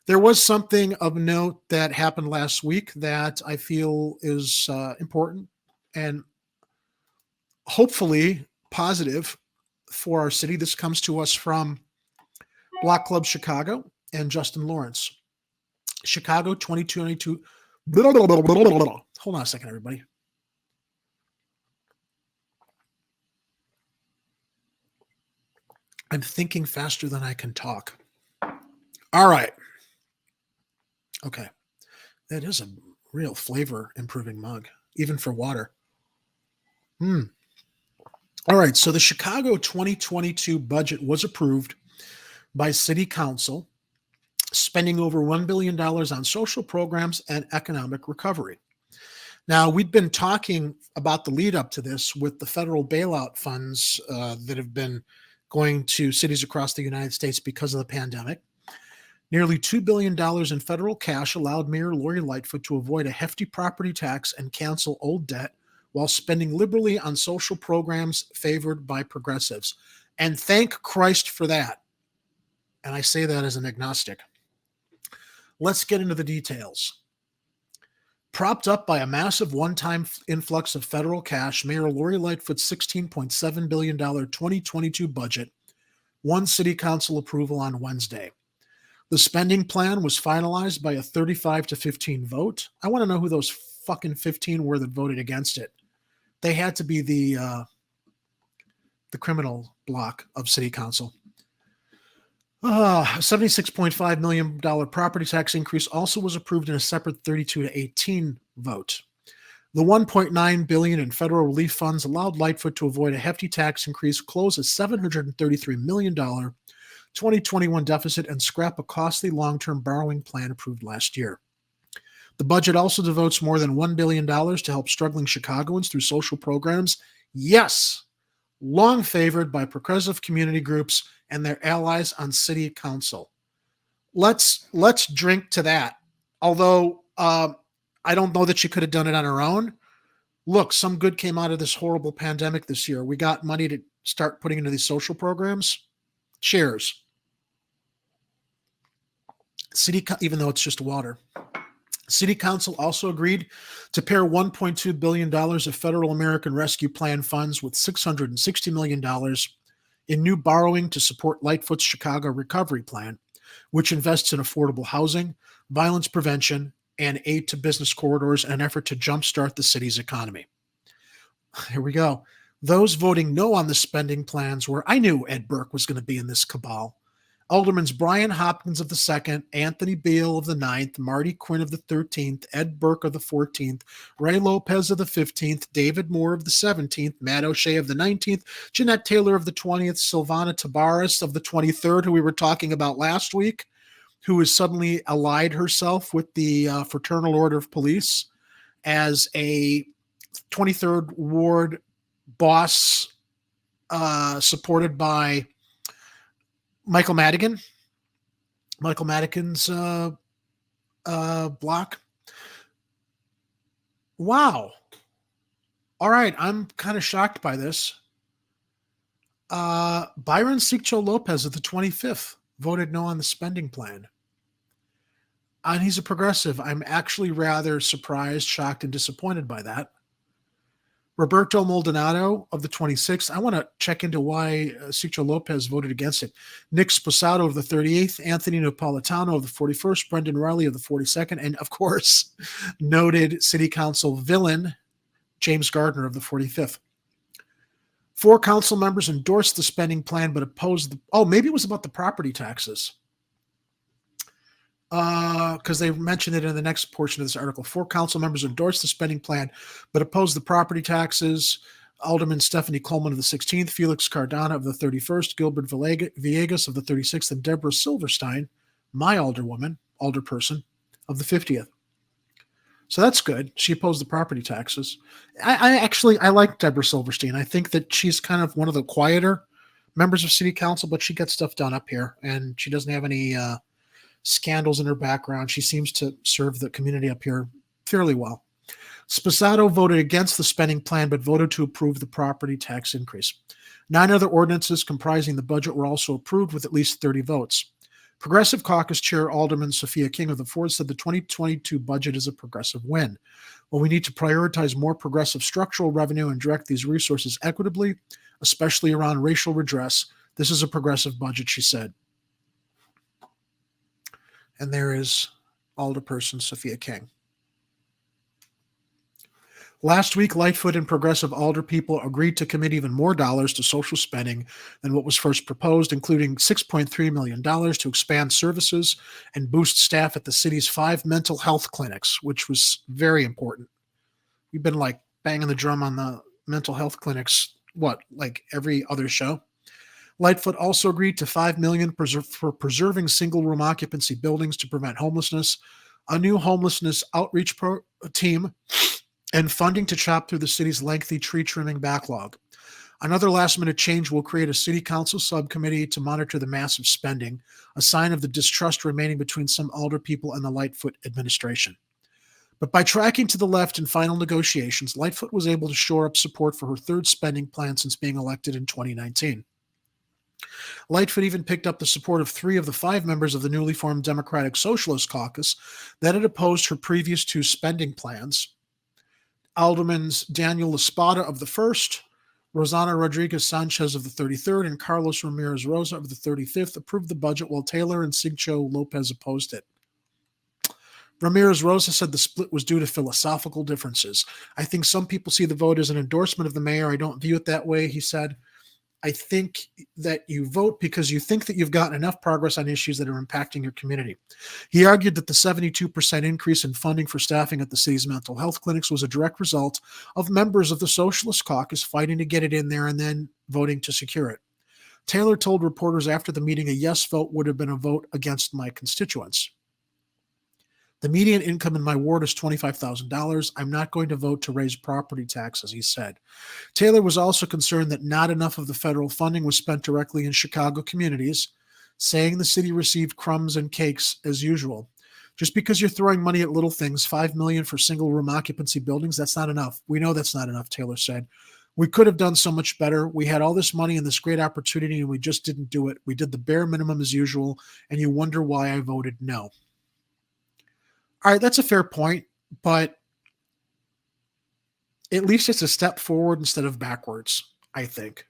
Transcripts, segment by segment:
There was something of note that happened last week that I feel is important and hopefully positive for our city. This comes to us from Block Club Chicago and Justin Lawrence. Chicago 2022. Hold on a second, everybody. I'm thinking faster than I can talk. All right. Okay. That is a real flavor improving mug, even for water. All right. So the Chicago 2022 budget was approved by City Council, spending over $1 billion on social programs and economic recovery. Now, we've been talking about the lead up to this with the federal bailout funds that have been going to cities across the United States because of the pandemic. Nearly $2 billion in federal cash allowed Mayor Lori Lightfoot to avoid a hefty property tax and cancel old debt while spending liberally on social programs favored by progressives. And thank Christ for that. And I say that as an agnostic. Let's get into the details. Propped up by a massive one-time influx of federal cash, Mayor Lori Lightfoot's $16.7 billion 2022 budget won City Council approval on Wednesday. The spending plan was finalized by a 35-15 vote. I want to know who those fucking 15 were that voted against it. They had to be the criminal block of City Council. $76.5 million property tax increase also was approved in a separate 32-18 vote. The $1.9 billion in federal relief funds allowed Lightfoot to avoid a hefty tax increase, close a $733 million 2021 deficit, and scrap a costly long-term borrowing plan approved last year. The budget also devotes more than $1 billion to help struggling Chicagoans through social programs. Yes, long favored by progressive community groups and their allies on City Council. Let's drink to that. Although I don't know that she could have done it on her own. Look, some good came out of this horrible pandemic this year. We got money to start putting into these social programs. Cheers. Even though it's just water. City Council also agreed to pair $1.2 billion of Federal American Rescue Plan funds with $660 million in new borrowing to support Lightfoot's Chicago Recovery Plan, which invests in affordable housing, violence prevention, and aid to business corridors in an effort to jumpstart the city's economy. Here we go. Those voting no on the spending plans were, I knew Ed Burke was going to be in this cabal. Aldermans Brian Hopkins of the 2nd, Anthony Beale of the 9th, Marty Quinn of the 13th, Ed Burke of the 14th, Ray Lopez of the 15th, David Moore of the 17th, Matt O'Shea of the 19th, Jeanette Taylor of the 20th, Silvana Tabares of the 23rd, who we were talking about last week, who has suddenly allied herself with the Fraternal Order of Police as a 23rd Ward boss supported by Michael Madigan's block. Wow. All right. I'm kind of shocked by this. Byron Siccho Lopez of the 25th voted no on the spending plan. And he's a progressive. I'm actually rather surprised, shocked, and disappointed by that. Roberto Maldonado of the 26th. I want to check into why Siccho Lopez voted against it. Nick Sposato of the 38th, Anthony Napolitano of the 41st, Brendan Riley of the 42nd, and of course, noted City Council villain James Gardner of the 45th. 4 council members endorsed the spending plan but opposed maybe it was about the property taxes. Because they mentioned it in the next portion of this article. 4 council members endorsed the spending plan, but opposed the property taxes. Alderman Stephanie Coleman of the 16th, Felix Cardona of the 31st, Gilbert Villegas of the 36th, and Deborah Silverstein, my alderperson, of the 50th. So that's good. She opposed the property taxes. I like Deborah Silverstein. I think that she's kind of one of the quieter members of City Council, but she gets stuff done up here, and she doesn't have any scandals in her background. She seems to serve the community up here fairly well. Sposato voted against the spending plan, but voted to approve the property tax increase. 9 other ordinances comprising the budget were also approved with at least 30 votes. Progressive Caucus Chair Alderman Sophia King of the 4th said the 2022 budget is a progressive win. While we need to prioritize more progressive structural revenue and direct these resources equitably, especially around racial redress, this is a progressive budget, she said. And there is Alderperson Sophia King. Last week, Lightfoot and progressive alder people agreed to commit even more dollars to social spending than what was first proposed, including $6.3 million to expand services and boost staff at the city's 5 mental health clinics, which was very important. We've been like banging the drum on the mental health clinics, like every other show. Lightfoot also agreed to $5 million for preserving single-room occupancy buildings to prevent homelessness, a new homelessness outreach team, and funding to chop through the city's lengthy tree trimming backlog. Another last-minute change will create a city council subcommittee to monitor the massive spending, a sign of the distrust remaining between some alder people and the Lightfoot administration. But by tracking to the left in final negotiations, Lightfoot was able to shore up support for her third spending plan since being elected in 2019. Lightfoot even picked up the support of 3 of the 5 members of the newly formed Democratic Socialist Caucus that had opposed her previous 2 spending plans. Aldermans Daniel Espada of the 1st, Rosana Rodriguez Sanchez of the 33rd, and Carlos Ramirez Rosa of the 35th approved the budget, while Taylor and Sigcho Lopez opposed it. Ramirez Rosa said the split was due to philosophical differences. I think some people see the vote as an endorsement of the mayor. I don't view it that way, he said. I think that you vote because you think that you've gotten enough progress on issues that are impacting your community. He argued that the 72% increase in funding for staffing at the city's mental health clinics was a direct result of members of the Socialist Caucus fighting to get it in there and then voting to secure it. Taylor told reporters after the meeting a yes vote would have been a vote against my constituents. The median income in my ward is $25,000. I'm not going to vote to raise property taxes, he said. Taylor was also concerned that not enough of the federal funding was spent directly in Chicago communities, saying the city received crumbs and cakes as usual. Just because you're throwing money at little things, $5 million for single-room occupancy buildings, that's not enough. We know that's not enough, Taylor said. We could have done so much better. We had all this money and this great opportunity, and we just didn't do it. We did the bare minimum as usual, and you wonder why I voted no. All right, that's a fair point, but at least it's a step forward instead of backwards, I think.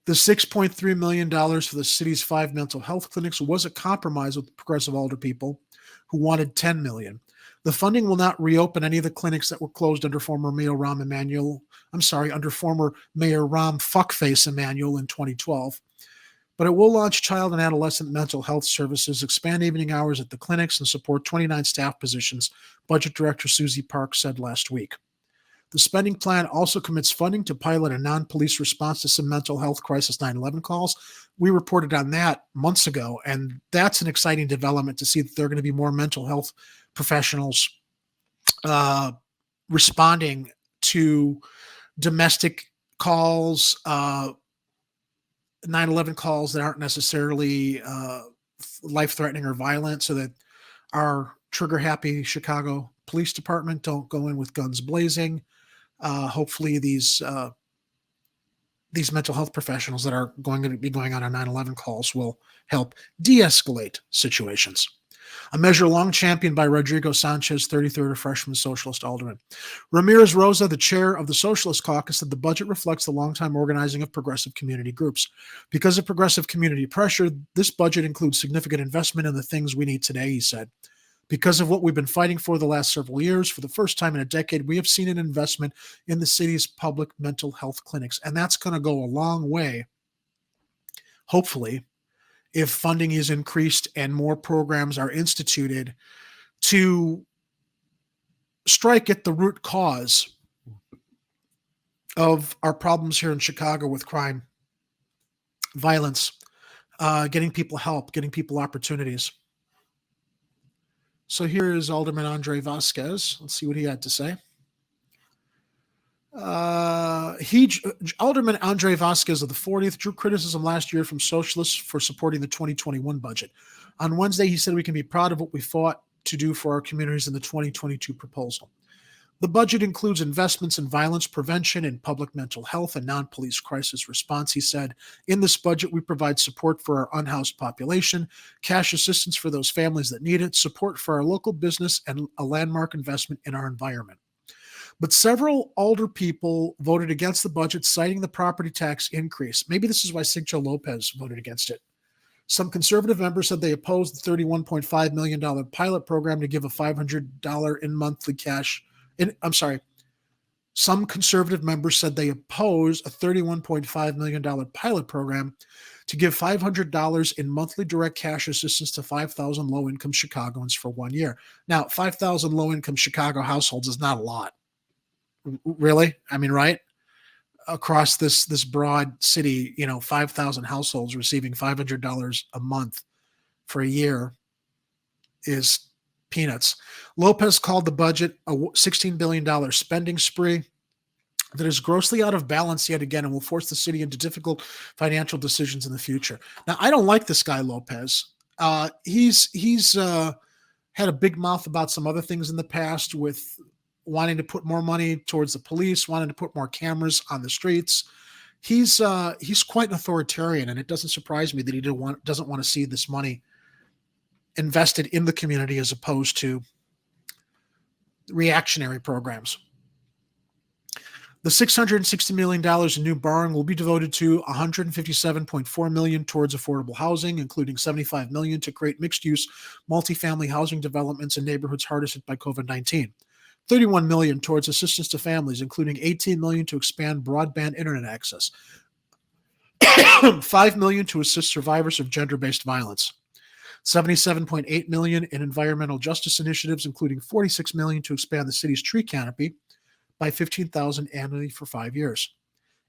The $6.3 million for the city's 5 mental health clinics was a compromise with progressive alder people who wanted $10 million. The funding will not reopen any of the clinics that were closed under former Mayor Rahm Fuckface Emanuel in 2012. But it will launch child and adolescent mental health services, expand evening hours at the clinics, and support 29 staff positions, Budget Director Susie Park said last week. The spending plan also commits funding to pilot a non-police response to some mental health crisis 911 calls. We reported on that months ago, and that's an exciting development to see that there are going to be more mental health professionals responding to domestic calls, 911 calls that aren't necessarily life-threatening or violent, so that our trigger-happy Chicago Police Department don't go in with guns blazing. Hopefully these mental health professionals that are going to be going on our 911 calls will help de-escalate situations. A measure long championed by Rodrigo Sanchez, 33rd, a freshman socialist alderman. Ramirez Rosa, the chair of the Socialist Caucus, said the budget reflects the longtime organizing of progressive community groups. Because of progressive community pressure, this budget includes significant investment in the things we need today, he said. Because of what we've been fighting for the last several years, for the first time in a decade, we have seen an investment in the city's public mental health clinics. And that's going to go a long way, hopefully, if funding is increased and more programs are instituted to strike at the root cause of our problems here in Chicago with crime, violence, getting people help, getting people opportunities. So here is Alderman Andre Vasquez. Let's see what he had to say. Alderman Andre Vasquez of the 40th drew criticism last year from socialists for supporting the 2021 budget. On Wednesday, he said we can be proud of what we fought to do for our communities in the 2022 proposal. The budget includes investments in violence prevention and public mental health and non-police crisis response, he said. In this budget, we provide support for our unhoused population, cash assistance for those families that need it, support for our local business, and a landmark investment in our environment. But several older people voted against the budget, citing the property tax increase. Maybe this is why Sigcho Lopez voted against it. Some conservative members said they opposed the $31.5 million pilot program to give a $500 in monthly cash. Some conservative members said they oppose a $31.5 million pilot program to give $500 in monthly direct cash assistance to 5,000 low-income Chicagoans for 1 year. Now, 5,000 low-income Chicago households is not a lot. Really? I mean, right? Across this broad city, 5,000 households receiving $500 a month for a year is peanuts. Lopez called the budget a $16 billion spending spree that is grossly out of balance yet again and will force the city into difficult financial decisions in the future. Now, I don't like this guy, Lopez. He's had a big mouth about some other things in the past, with wanting to put more money towards the police, wanting to put more cameras on the streets. He's quite an authoritarian, and it doesn't surprise me that he doesn't want to see this money invested in the community as opposed to reactionary programs. The $660 million in new borrowing will be devoted to $157.4 million towards affordable housing, including $75 million to create mixed-use multifamily housing developments in neighborhoods hardest hit by COVID-19. $31 million towards assistance to families, including $18 million to expand broadband internet access. $5 million to assist survivors of gender-based violence. $77.8 million in environmental justice initiatives, including $46 million to expand the city's tree canopy by 15,000 annually for 5 years.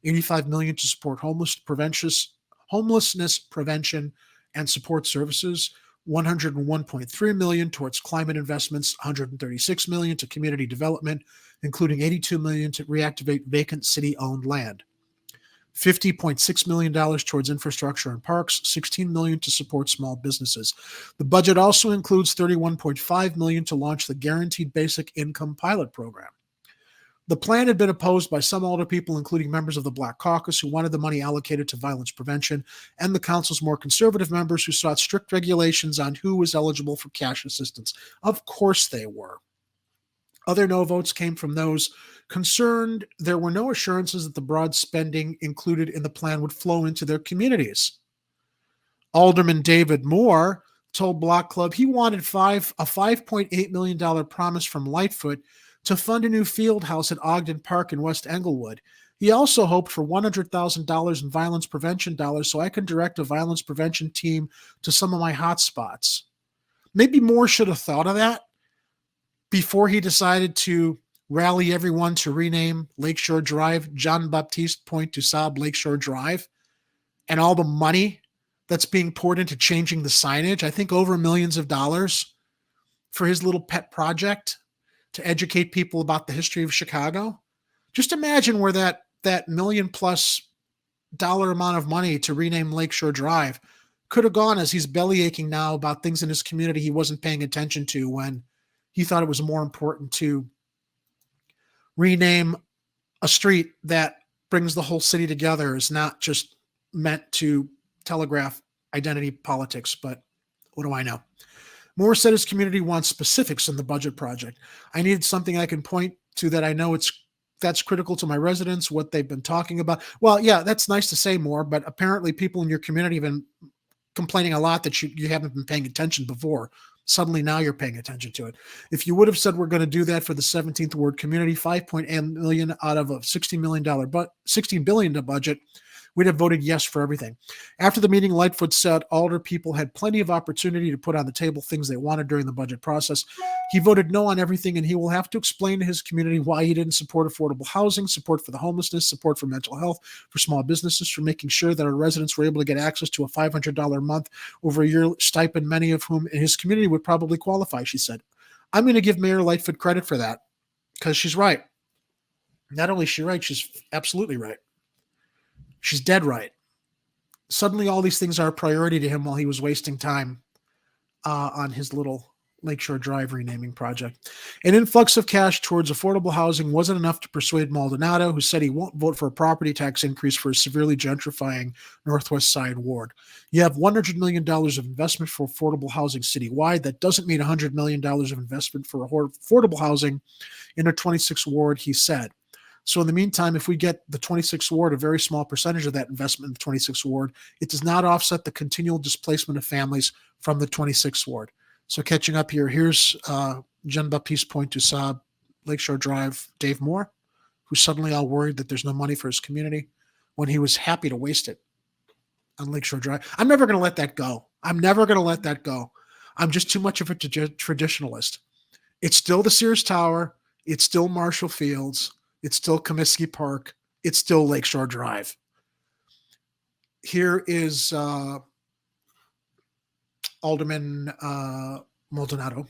$85 million to support homelessness prevention and support services. $101.3 million towards climate investments. $136 million to community development, including $82 million to reactivate vacant city-owned land. $50.6 million towards infrastructure and parks, $16 million to support small businesses. The budget also includes $31.5 million to launch the Guaranteed Basic Income Pilot Program. The plan had been opposed by some older people, including members of the Black Caucus, who wanted the money allocated to violence prevention, and the council's more conservative members, who sought strict regulations on who was eligible for cash assistance. Of course they were. Other no votes came from those concerned there were no assurances that the broad spending included in the plan would flow into their communities. Alderman David Moore told Block Club he wanted a $5.8 million promise from Lightfoot to fund a new field house at Ogden Park in West Englewood. He also hoped for $100,000 in violence prevention dollars so I can direct a violence prevention team to some of my hot spots. Maybe Moore should have thought of that before he decided to rally everyone to rename Lakeshore Drive Jean Baptiste Point du Sable Lakeshore Drive, and all the money that's being poured into changing the signage. I think over millions of dollars for his little pet project to educate people about the history of Chicago. Just imagine where that $1 million+ amount of money to rename Lakeshore Drive could have gone, as he's belly aching now about things in his community he wasn't paying attention to when he thought it was more important to rename a street that brings the whole city together, is not just meant to telegraph identity politics. But what do I know? Moore said his community wants specifics in the budget project. I needed something I can point to that I know that's critical to my residents, what they've been talking about. Well, yeah, that's nice to say, Moore, but apparently people in your community have been complaining a lot that you haven't been paying attention before. Suddenly now you're paying attention to it. If you would have said we're going to do that for the 17th ward community, $5.8 million out of a $16 billion budget, we'd have voted yes for everything. After the meeting, Lightfoot said alder people had plenty of opportunity to put on the table things they wanted during the budget process. He voted no on everything, and he will have to explain to his community why he didn't support affordable housing, support for the homelessness, support for mental health, for small businesses, for making sure that our residents were able to get access to a $500 a month over a year stipend, many of whom in his community would probably qualify, she said. I'm going to give Mayor Lightfoot credit for that, because she's right. Not only is she right, she's absolutely right. She's dead right. Suddenly all these things are a priority to him while he was wasting time on his little Lakeshore Drive renaming project. An influx of cash towards affordable housing wasn't enough to persuade Maldonado, who said he won't vote for a property tax increase for a severely gentrifying Northwest Side ward. You have $100 million of investment for affordable housing citywide. That doesn't mean $100 million of investment for affordable housing in a 26th ward, he said. So in the meantime, if we get the 26th ward, a very small percentage of that investment in the 26th ward, it does not offset the continual displacement of families from the 26th ward. So catching up here, here's Jean-Baptiste Pointe-du-Sable, Lakeshore Drive, Dave Moore, who's suddenly all worried that there's no money for his community when he was happy to waste it on Lakeshore Drive. I'm never going to let that go. I'm never going to let that go. I'm just too much of a traditionalist. It's still the Sears Tower. It's still Marshall Fields. It's still Comiskey Park. It's still Lakeshore Drive. Here is Alderman Maldonado.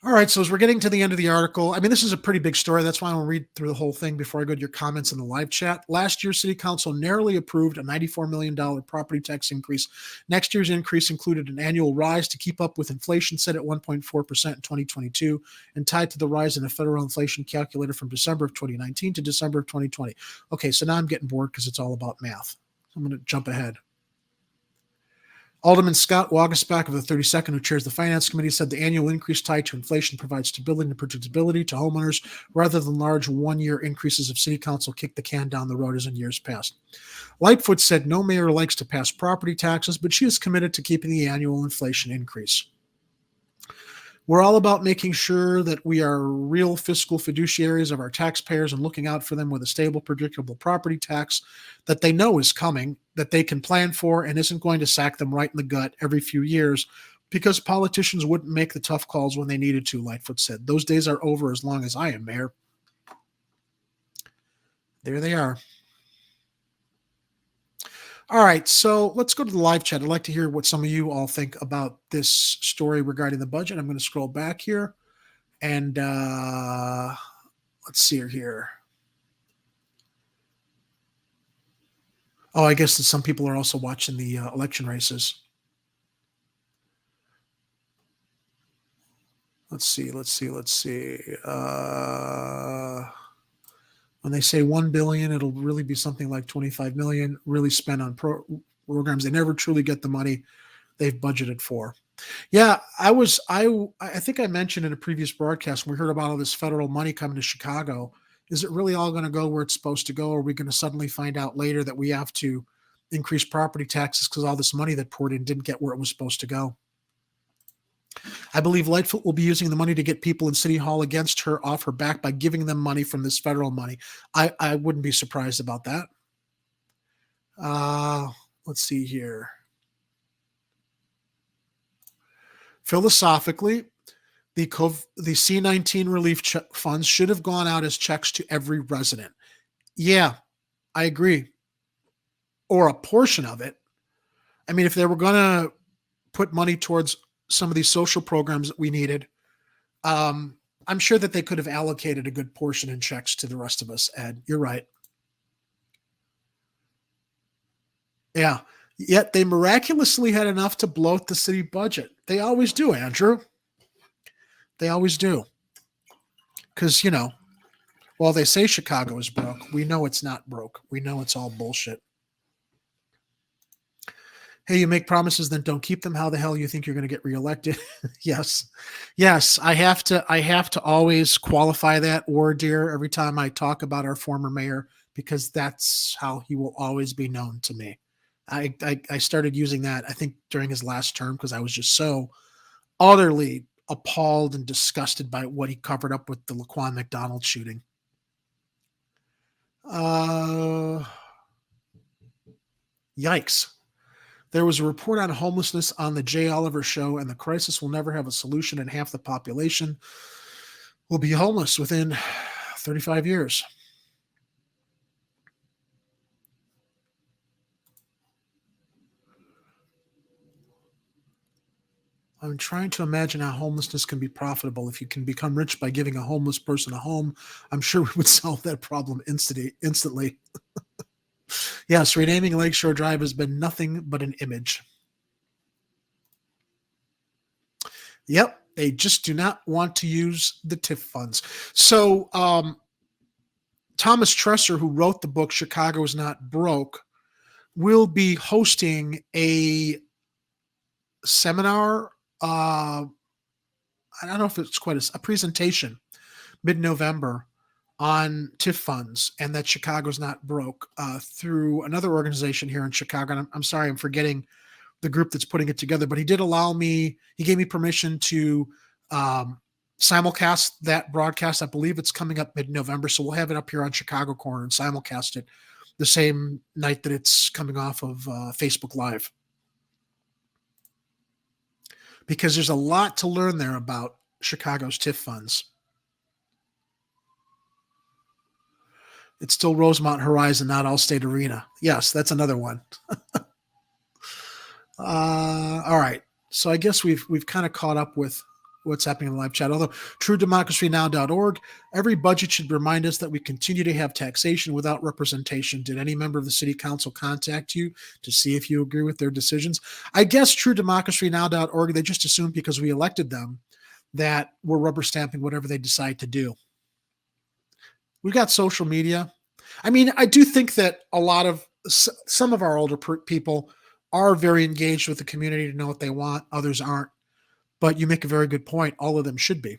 All right, so as we're getting to the end of the article, I mean, this is a pretty big story. That's why I want to read through the whole thing before I go to your comments in the live chat. Last year, City Council narrowly approved a $94 million property tax increase. Next year's increase included an annual rise to keep up with inflation set at 1.4% in 2022 and tied to the rise in a federal inflation calculator from December of 2019 to December of 2020. Okay, so now I'm getting bored because it's all about math. I'm going to jump ahead. Alderman Scott Wagasback of the 32nd, who chairs the Finance Committee, said the annual increase tied to inflation provides stability and predictability to homeowners rather than large one-year increases if City Council kicked the can down the road as in years past. Lightfoot said no mayor likes to pass property taxes, but she is committed to keeping the annual inflation increase. We're all about making sure that we are real fiscal fiduciaries of our taxpayers and looking out for them with a stable, predictable property tax that they know is coming, that they can plan for, and isn't going to sack them right in the gut every few years because politicians wouldn't make the tough calls when they needed to, Lightfoot said. Those days are over as long as I am mayor. There they are. All right, so let's go to the live chat. I'd like to hear what some of you all think about this story regarding the budget. I'm going to scroll back here, and let's see here. Oh, I guess that some people are also watching the election races. Let's see. When they say $1 billion, it'll really be something like $25 million really spent on programs. They never truly get the money they've budgeted for. Yeah, I think I mentioned in a previous broadcast when we heard about all this federal money coming to Chicago. Is it really all going to go where it's supposed to go? Or are we going to suddenly find out later that we have to increase property taxes because all this money that poured in didn't get where it was supposed to go? I believe Lightfoot will be using the money to get people in City Hall against her off her back by giving them money from this federal money. I wouldn't be surprised about that. Let's see here. Philosophically, the C-19 relief funds should have gone out as checks to every resident. Yeah, I agree. Or a portion of it. I mean, if they were going to put money towards some of these social programs that we needed, I'm sure that they could have allocated a good portion in checks to the rest of us, Ed. You're right. Yeah. Yet they miraculously had enough to bloat the city budget. They always do, Andrew. They always do. Because, while they say Chicago is broke, we know it's not broke. We know it's all bullshit. Hey, you make promises, then don't keep them. How the hell you think you're going to get reelected? Yes. I have to always qualify that word, dear, every time I talk about our former mayor, because that's how he will always be known to me. I started using that, I think, during his last term because I was just so utterly appalled and disgusted by what he covered up with the Laquan McDonald shooting. Yikes. There was a report on homelessness on the Jay Oliver show, and the crisis will never have a solution, and half the population will be homeless within 35 years. I'm trying to imagine how homelessness can be profitable. If you can become rich by giving a homeless person a home, I'm sure we would solve that problem instantly. Yes, renaming Lakeshore Drive has been nothing but an image. Yep, They just do not want to use the TIF funds. So Thomas Tresser, who wrote the book Chicago is Not Broke, will be hosting a seminar. I don't know if it's quite a presentation mid-November on TIF funds and that Chicago's not broke through another organization here in Chicago. And I'm sorry, I'm forgetting the group that's putting it together, but he did allow me, he gave me permission to simulcast that broadcast. I believe it's coming up mid-November. So we'll have it up here on Chicago Corner and simulcast it the same night that it's coming off of Facebook Live. Because there's a lot to learn there about Chicago's TIF funds. It's still Rosemont Horizon, not Allstate Arena. Yes, that's another one. All right. So I guess we've kind of caught up with what's happening in the live chat. Although truedemocracynow.org, every budget should remind us that we continue to have taxation without representation. Did any member of the city council contact you to see if you agree with their decisions? I guess truedemocracynow.org, they just assumed because we elected them that we're rubber stamping whatever they decide to do. We've got social media. I mean, I do think that some of our older people are very engaged with the community to know what they want. Others aren't. But you make a very good point. All of them should be.